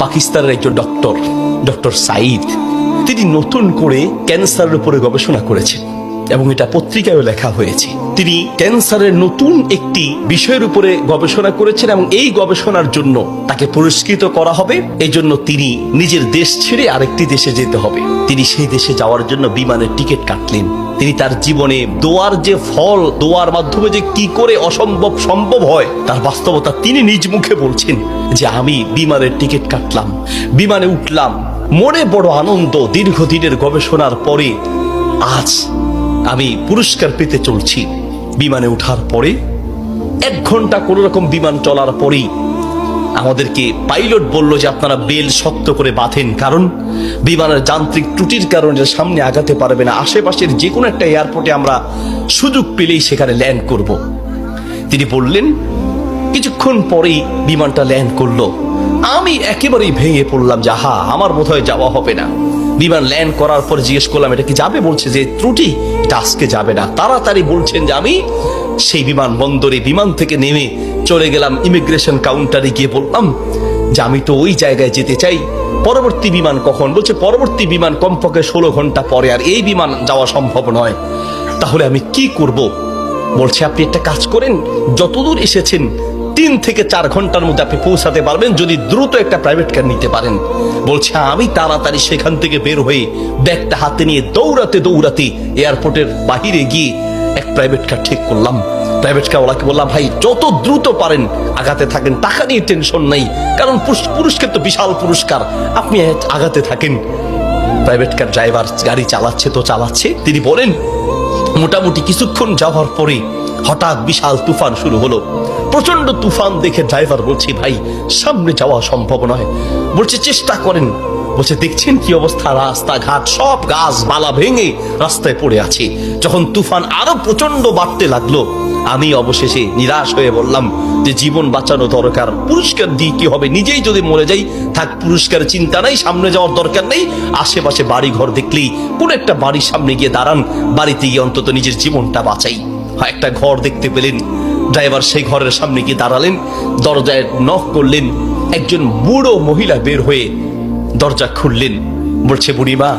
পাকিস্তানের একজন ডক্টর সাইদ, তিনি নতুন করে ক্যান্সারের উপরে গবেষণা করেছেন এবং এটা পত্রিকায়ও লেখা হয়েছে। তিনি ক্যান্সারের নতুন একটি বিষয়ের উপরে গবেষণা করেছেন এবং এই গবেষণার জন্য তাকে পুরস্কৃত করা হবে। এই জন্য তিনি নিজের দেশ ছেড়ে আরেকটি দেশে যেতে হবে। তিনি সেই দেশে যাওয়ার জন্য বিমানের টিকিট কাটলেন। তিনি তার জীবনে দোয়ার যে ফল, দোয়ার মাধ্যমে যে কি করে অসম্ভব সম্ভব হয় তার বাস্তবতা তিনি নিজ মুখে বলছেন যে আমি বিমানের টিকিট কাটলাম, বিমানে উঠলাম, মনে বড় আনন্দ। দীর্ঘদিনের গবেষণার পরে আজ আমি পুরস্কার পেতে চলছি। বিমানে ওঠার পরে 1 ঘন্টা কোন রকম বিমান চলার পরেই আমাদেরকে পাইলট বলল যে আপনারা বেল শক্ত করে বাঁধেন, কারণ বিমানের যান্ত্রিক ত্রুটির কারণে সামনে আগাতে পারবে না। আশেপাশের যে কোনো একটা এয়ারপোর্টে আমরা সুযোগ পেলেই সেখানে ল্যান্ড করব। তিনি বললেন। কিছুক্ষণ পরেই বিমানটা ল্যান্ড করলো। আমি একেবারেই ভেঙে পড়লাম যে আহা, আমার বোধহয় যাওয়া হবে না। বিমান ল্যান্ড করার পর জিজ্ঞেস করলাম এটা কি যাবে? বলছে যে ত্রুটি, এটা আজকে যাবে না। তাড়াতাড়ি বলছেন যে আমি সেই বিমান বন্দরে বিমান থেকে নেমে চলে গেলাম ইমিগ্রেশন কাউন্টারে, গিয়ে বললাম যে আমি তো ওই জায়গায় যেতে চাই। পরবর্তী বিমান কখন? বলছে পরবর্তী বিমান কমপক্ষে 16 ঘন্টা পরে, আর এই বিমান যাওয়া সম্ভব নয়। তাহলে আমি কি করব? বলছে আপনি একটা কাজ করেন, যতদূর এসেছেন 3 থেকে 4 ঘন্টার মধ্যে আপনি পৌঁছাতে পারবেন যদি দ্রুত একটা প্রাইভেট কার নিতে পারেন। বলছে আমি তাড়াতাড়ি সেখান থেকে বের হয়ে ব্যাগটা হাতে নিয়ে দৌড়াতে দৌড়াতে এয়ারপোর্টের বাহিরে গিয়ে এক প্রাইভেট কার ঠিক করলাম। প্রাইভেট কার ওলাকে বললাম ভাই যত দ্রুত পারেন আগাতে থাকেন, টাকা নিয়ে টেনশন নেই, কারণ পুরস্কার তো বিশাল পুরস্কার, আপনি আগাতে থাকেন। প্রাইভেট কার ড্রাইভার গাড়ি চালাচ্ছে তো চালাচ্ছে। তিনি বলেন মোটামুটি কিছুক্ষণ যাওয়ার পরে হঠাৎ বিশাল তুফান শুরু হলো। প্রচন্ড তুফান দেখে ড্রাইভার বলছে ভাই সামনে যাওয়া সম্ভব নয়। বলছে চেষ্টা করেন। বলছে দেখছেন কি অবস্থা, রাস্তাঘাট সব গাছ মালা ভেঙে রাস্তায় পড়ে আছে। যখন তুফান আরো প্রচন্ড বাড়তে লাগলো আমি অবশেষে নিরাশ হয়ে বললাম যে জীবন বাঁচানো দরকার, পুরস্কার দিয়ে কি হবে, নিজেই যদি মরে যাই থাক, পুরস্কার চিন্তা নাই, সামনে যাওয়ার দরকার নেই। আশেপাশে বাড়ি ঘর দেখলেই কোন একটা বাড়ির সামনে গিয়ে দাঁড়ান, বাড়িতে গিয়ে অন্তত নিজের জীবনটা বাঁচাই। একটা ঘর দেখতে পেলেন, ড্রাইভার সেই ঘরের সামনে গিয়ে দাঁড়ালেন, দরজায় নক করলেন। একজন বুড়ো মহিলা বের হয়ে দরজা খুললেন। বলছে বুড়িমা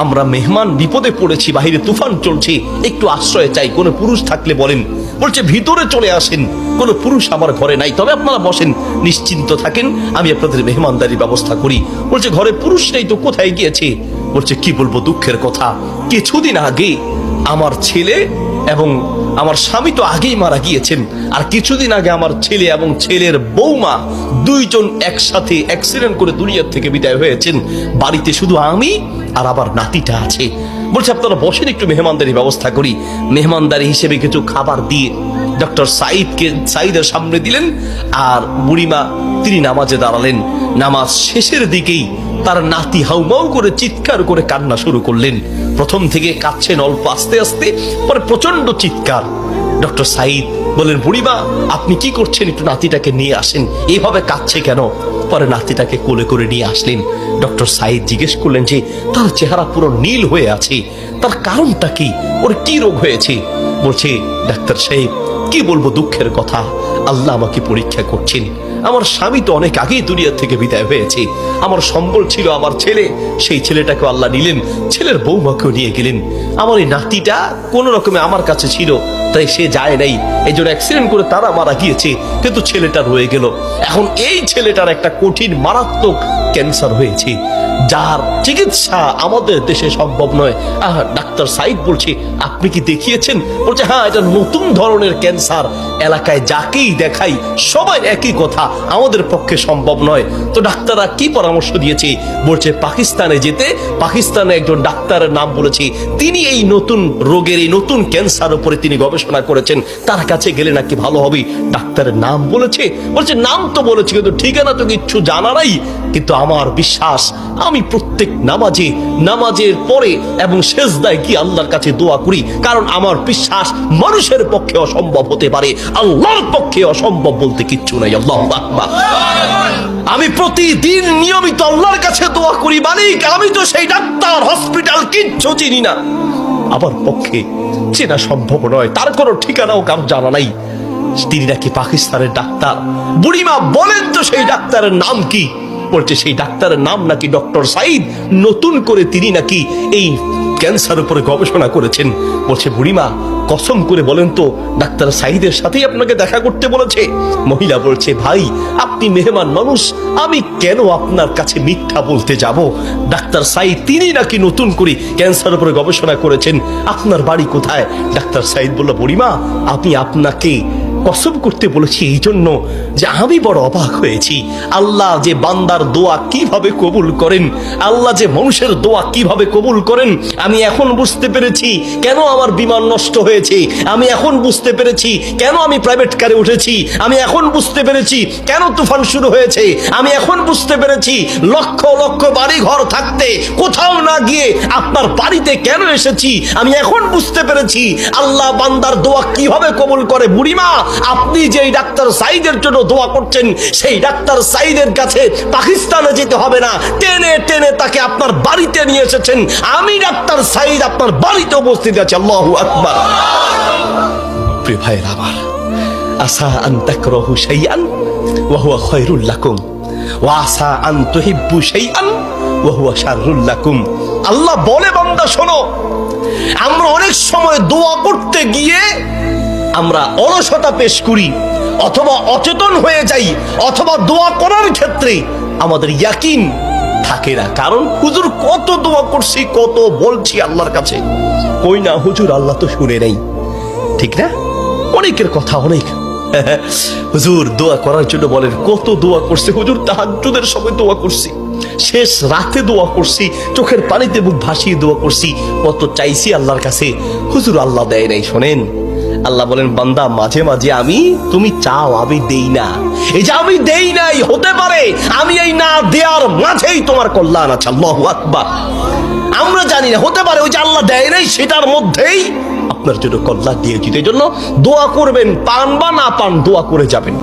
আমরা মেহমান বিপদে পড়েছি, বাহিরে তুফান চলছে, একটু আশ্রয় চাই, কোনো পুরুষ থাকলে বলেন। বলছে ভিতরে চলে আসেন, কোনো পুরুষ আমার ঘরে নাই, তবে আপনারা বসেন, নিশ্চিন্ত থাকেন, আমি আপনাদের মেহমানদারির ব্যবস্থা করি। বলছে ঘরে পুরুষ নেই তো কোথায় গিয়েছে? বলছে কি বলবো দুঃখের কথা, কিছুদিন আগে আমার ছেলে এবং আমার স্বামী তো আগেই মারা গিয়েছেন, আর কিছুদিন আগে আমার ছেলে এবং ছেলের বৌমা দুইজন একসাথে অ্যাক্সিডেন্ট করে দুনিয়ার থেকে বিদায় হয়েছেন। বাড়িতে শুধু আমি আর আবার নাতিটা আছে। বলছে আপনারা বসেন, একটু মেহমানদারি ব্যবস্থা করি। মেহমানদারি হিসেবে কিছু খাবার দিয়ে ডক্টর সাইদের সামনে দিলেন, আর বুড়িমা তিনি নামাজে দাঁড়ালেন। নামাজ শেষের দিকেই তার নাতি হাউমাউ করে চিৎকার করে কান্না শুরু করলেন। প্রথম থেকে কাঁদছেন অল্প আস্তে আস্তে, পরে প্রচন্ড চিৎকার। ডক্টর সাইদ বলেন বুড়িমা আপনি কি করছেন, একটু নাতিটাকে নিয়ে আসেন, এইভাবে কাঁদছে কেন? পরে নাতিটাকে কোলে করে নিয়ে আসলেন। ডক্টর সাইদ জিজ্ঞেস করলেন যে তার চেহারা পুরো নীল হয়ে আছে, তার কারণটা কি, ওর কি রোগ হয়েছে? বলছে ডাক্তার সাহেব কি বলবো দুঃখের কথা, আল্লাহ আমাকে পরীক্ষা করছেন। আমার স্বামী তো অনেক আগেই দুনিয়া থেকে বিদায় হয়েছে, আমার সম্বল ছিল আমার ছেলে, সেই ছেলেটাকে আল্লাহ নিলেন, ছেলের বৌমাকেও নিয়ে গেলেন। আমার এই নাতিটা কোন রকমে আমার কাছে ছিল, তাই সে যায় নাই, এই জন্য অ্যাক্সিডেন্ট করে তারা মারা গিয়েছে, কিন্তু ছেলেটা রয়ে গেল। এখন এই ছেলেটার একটা কঠিন মারাত্মক ক্যান্সার হয়েছে, যার চিকিৎসা আমাদের দেশে সম্ভব নয়। ডাক্তার সাইদ বলছে আপনি কি দেখিয়েছেন? বলছে হ্যাঁ, এটা নতুন ধরনের ক্যান্সার, এলাকায় যাকেই দেখাই সবাই একই কথা, আমাদের পক্ষে সম্ভব নয়। তো ডাক্তাররা কি পরামর্শ দিয়েছে? বলছে পাকিস্তানে যেতে। পাকিস্তানে একজন ডাক্তারের নাম বলেছে, তিনি এই নতুন রোগের, এই নতুন ক্যান্সার উপরে তিনি গবেষণা করেছেন, তার কাছে গেলে নাকি ভালো হবে। ডাক্তারের নাম বলেছে? বলছে নাম তো বলেছে, কিন্তু ঠিকানা তো কিচ্ছু জানা নাই। কিন্তু আমার বিশ্বাস, আমি প্রত্যেক নামাজের পরে এবং সেজদায় কি আল্লাহর কাছে দোয়া করি, কারণ আমার বিশ্বাস মানুষের পক্ষে অসম্ভব হতে পারে, আল্লাহর পক্ষে অসম্ভব বলতে কিচ্ছু নাই। আল্লাহু আকবার। আমি প্রতিদিন নিয়মিত আল্লাহর কাছে দোয়া করি, মালিক আমি তো সেই ডাক্তার হসপিটাল কিচ্ছু চিনি না, আমার পক্ষে চেনা সম্ভব নয়, তার কোনো ঠিকানাও কারো জানা নাই। তিনি নাকি পাকিস্তানের ডাক্তার। বুড়িমা বলেন তো সেই ডাক্তারের নাম কি? বলছে সেই ডাক্তারের নাম নাকি ডক্টর সাইদ, নতুন করে তিনি নাকি এই ক্যান্সার উপরে গবেষণা করেছেন। বলছে বুড়িমা কসম করে বলেন তো ডাক্তার সাইদের সাথেই আপনাকে দেখা করতে বলেছে? মহিলা বলছে ভাই আপনি মেহমান মানুষ, আমি কেন আপনার কাছে মিথ্যা বলতে যাব? ডাক্তার সাইদ তিনি নাকি নতুন করে ক্যান্সার উপরে গবেষণা করেছেন, আপনার বাড়ি কোথায়? ডাক্তার সাইদ বলল বুড়িমা আমি আপনাকে কসম করতে বলেছি এই জন্য যে আমি বড় অবাক হয়েছি, আল্লাহ যে বান্দার দোয়া কিভাবে কবুল করেন, আল্লাহ যে মানুষের দোয়া কিভাবে কবুল করেন, আমি এখন বুঝতে পেরেছি কেন আমার বিমান নষ্ট হয়েছে, আমি এখন বুঝতে পেরেছি কেন আমি প্রাইভেট কারে উঠেছি, আমি এখন বুঝতে পেরেছি কেন তুফান শুরু হয়েছে, আমি এখন বুঝতে পেরেছি লক্ষ লক্ষ বাড়ি ঘর থাকতে কোথাও না গিয়ে আপনার বাড়িতে কেন এসেছি, আমি এখন বুঝতে পেরেছি আল্লাহ বান্দার দোয়া কিভাবে কবুল করে। বুড়িমা আপনি যেই ডাক্তার সাইদের জন্য দোয়া করছেন সেই ডাক্তার সাইদের কাছে পাকিস্তানে যেতে হবে না, টেনে টেনে তাকে আপনার বাড়িতে নিয়ে এসেছেন, আমি ডাক্তার সাইদ আপনার বাড়িতে উপস্থিত আছি। আল্লাহু আকবার। প্রিয় ভাইয়ের আমার, আসা আন তাকরাহু শাইআন ওয়া হুয়া খায়রুল লাকুম ওয়া আসা আন তুহিব্বু শাইআন ওয়া হুয়া শাররুল লাকুম। আল্লাহ বলে বান্দা শোনো, আমরা অনেক সময় দোয়া করতে গিয়ে আমরা অলসতা পেশ করি, অথবা অচেতন হয়ে যাই, অথবা দোয়া করার ক্ষেত্রে আমাদের ইয়াকিন থাকে না। কারণ হুজুর কত দোয়া করছি, কত বলছি আল্লাহর কাছে, কই না হুজুর আল্লাহ তো শুনে নেই, ঠিক না? অনেকের কথা অনেক হুজুর দোয়া করার জন্য বলেন, কত দোয়া করছে হুজুর, তাহাজ্জুদের সময় দোয়া করছি, শেষ রাতে দোয়া করছি, চোখের পানিতে বুক ভাসিয়ে দোয়া করছি, কত চাইছি আল্লাহর কাছে, হুজুর আল্লাহ দেয় নাই। শোনেন আল্লাহ বলেন বান্দা মাঝে মাঝে আমি তুমি চাও আমি দেই না, এই যে আমি দেই নাই হতে পারে আমি এই না দেওয়ার মাঝেই তোমার কল্যাণ আছে। আল্লাহু আকবার। আমরা জানি না, হতে পারে ওই যে আল্লাহ দেয় নাই সেটার মধ্যেই আপনার জন্য কল্যাণ দিয়েছি। এই জন্য দোয়া করবেন, পান বা না পান দোয়া করে যাবেন।